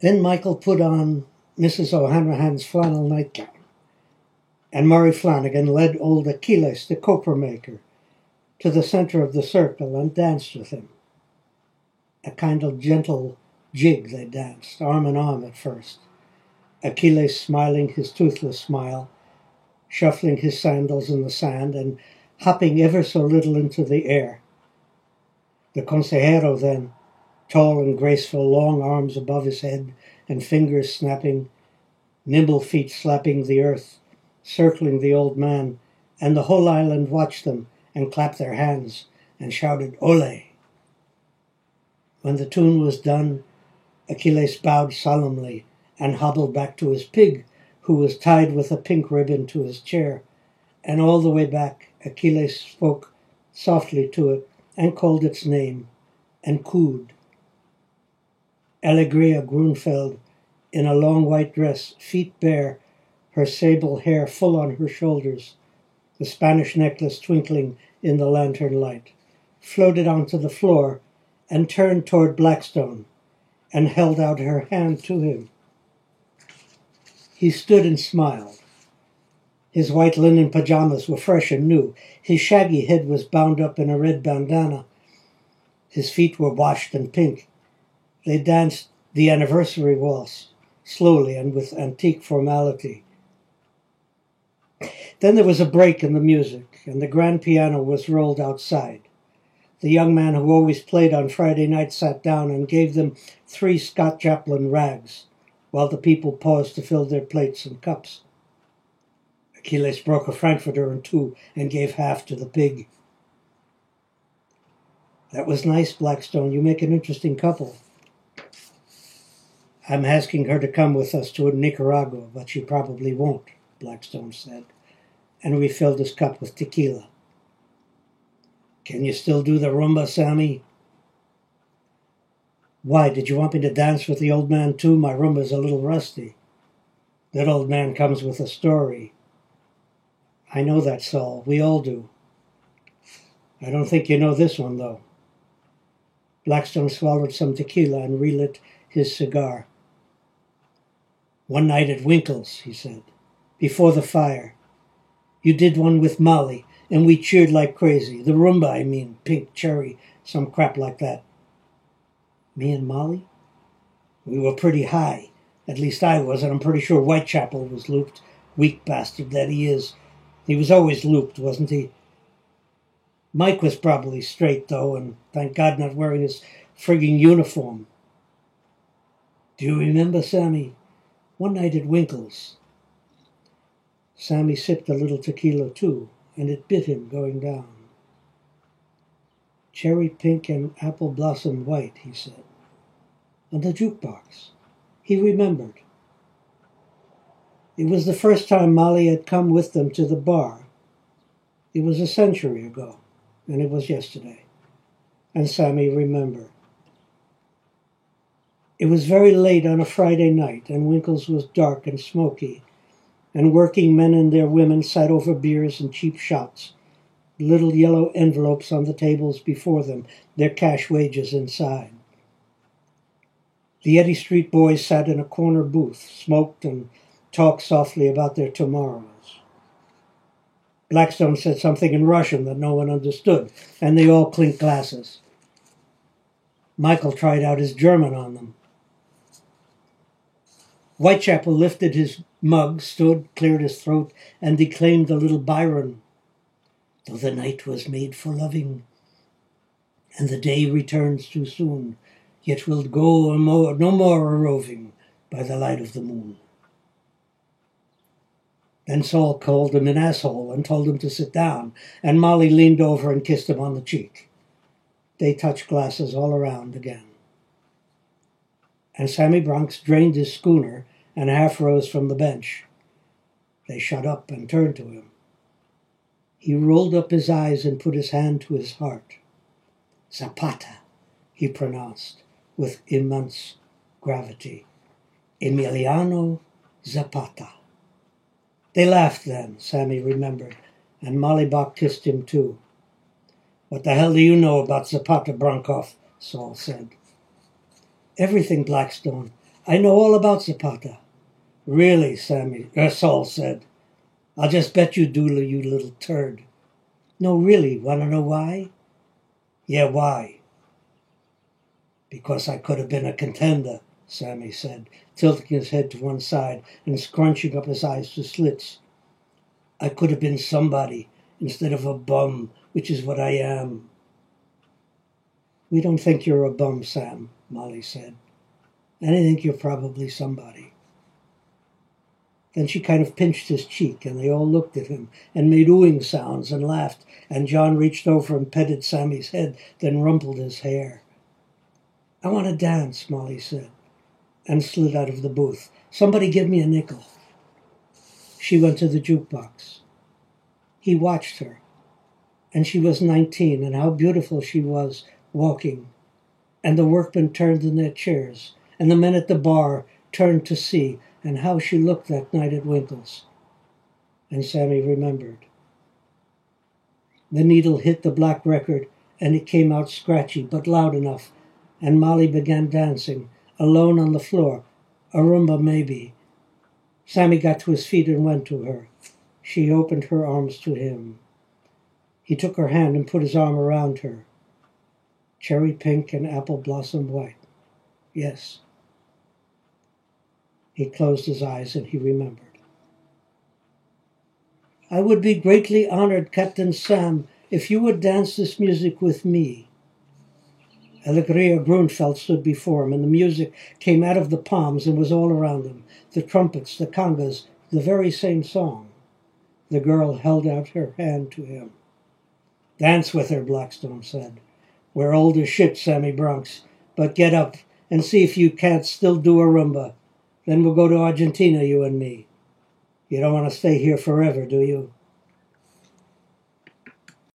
Then Michael put on Mrs. O'Hanrahan's flannel nightgown, and Murray Flanagan led old Achilles, the copra maker, to the centre of the circle and danced with him. A kind of gentle jig they danced, arm in arm at first, Achilles smiling his toothless smile, shuffling his sandals in the sand and hopping ever so little into the air. The consejero then, tall and graceful, long arms above his head and fingers snapping, nimble feet slapping the earth, circling the old man, and the whole island watched them and clapped their hands and shouted, "Ole!" When the tune was done, Achilles bowed solemnly and hobbled back to his pig, who was tied with a pink ribbon to his chair, and all the way back Achilles spoke softly to it and called its name, and cooed. Alegria Grunfeld, in a long white dress, feet bare, her sable hair full on her shoulders, the Spanish necklace twinkling in the lantern light, floated onto the floor and turned toward Blackstone and held out her hand to him. He stood and smiled. His white linen pajamas were fresh and new. His shaggy head was bound up in a red bandana. His feet were washed and pink. They danced the anniversary waltz, slowly and with antique formality. Then there was a break in the music, and the grand piano was rolled outside. The young man who always played on Friday night sat down and gave them 3 Scott Joplin rags, while the people paused to fill their plates and cups. Achilles broke a frankfurter in 2 and gave half to the pig. "That was nice, Blackstone. You make an interesting couple." "I'm asking her to come with us to Nicaragua, but she probably won't," Blackstone said, and refilled his cup with tequila. "Can you still do the rumba, Sammy?" "Why, did you want me to dance with the old man too? My rumba's a little rusty." "That old man comes with a story." "I know that, Saul. We all do." "I don't think you know this one, though." Blackstone swallowed some tequila and relit his cigar. "One night at Winkle's," he said, "before the fire. You did one with Molly, and we cheered like crazy. The rumba, I mean, Pink Cherry, some crap like that." "Me and Molly?" "We were pretty high. At least I was, and I'm pretty sure Whitechapel was looped. Weak bastard that he is. He was always looped, wasn't he? Mike was probably straight, though, and thank God not wearing his frigging uniform." "Do you remember, Sammy? One night at Winkle's." Sammy sipped a little tequila, too, and it bit him going down. "Cherry pink and apple blossom white," he said. "On the jukebox." He remembered. It was the first time Molly had come with them to the bar. It was a century ago, and it was yesterday. And Sammy remembered. It was very late on a Friday night, and Winkle's was dark and smoky, and working men and their women sat over beers and cheap shots, little yellow envelopes on the tables before them, their cash wages inside. The Eddy Street boys sat in a corner booth, smoked and talked softly about their tomorrows. Blackstone said something in Russian that no one understood, and they all clinked glasses. Michael tried out his German on them. Whitechapel lifted his mug, stood, cleared his throat, and declaimed a little Byron. "Though the night was made for loving, and the day returns too soon, yet we'll go no more a-roving by the light of the moon." Then Saul called him an asshole and told him to sit down, and Molly leaned over and kissed him on the cheek. They touched glasses all around again. And Sammy Bronx drained his schooner and half rose from the bench. They shut up and turned to him. He rolled up his eyes and put his hand to his heart. "Zapata," he pronounced with immense gravity. "Emiliano Zapata." They laughed then, Sammy remembered, and Molly Bach kissed him too. "What the hell do you know about Zapata, Bronkoff?" Saul said. "Everything, Blackstone. I know all about Zapata. Really, Saul said. I'll just bet you do, you little turd. No, really, want to know why? Yeah, why? Because I could have been a contender, Sammy said, tilting his head to one side and scrunching up his eyes to slits. I could have been somebody instead of a bum, which is what I am. We don't think you're a bum, Sam, Molly said. And I think you're probably somebody. Then she kind of pinched his cheek, and they all looked at him and made oohing sounds and laughed, and John reached over and petted Sammy's head, then rumpled his hair. I want to dance, Molly said, and slid out of the booth. Somebody give me a nickel. She went to the jukebox. He watched her, and she was 19, and how beautiful she was walking. And the workmen turned in their chairs, and the men at the bar turned to see, and how she looked that night at Winkle's. And Sammy remembered. The needle hit the black record, and it came out scratchy, but loud enough, and Molly began dancing, alone on the floor, a rumba maybe. Sammy got to his feet and went to her. She opened her arms to him. He took her hand and put his arm around her. Cherry pink and apple blossom white. Yes. He closed his eyes and he remembered. I would be greatly honored, Captain Sam, if you would dance this music with me. Alegria Grunfeld stood before him, and the music came out of the palms and was all around him. The trumpets, the congas, the very same song. The girl held out her hand to him. Dance with her, Blackstone said. We're old as shit, Sammy Bronx, but get up and see if you can't still do a rumba. Then we'll go to Argentina, you and me. You don't want to stay here forever, do you?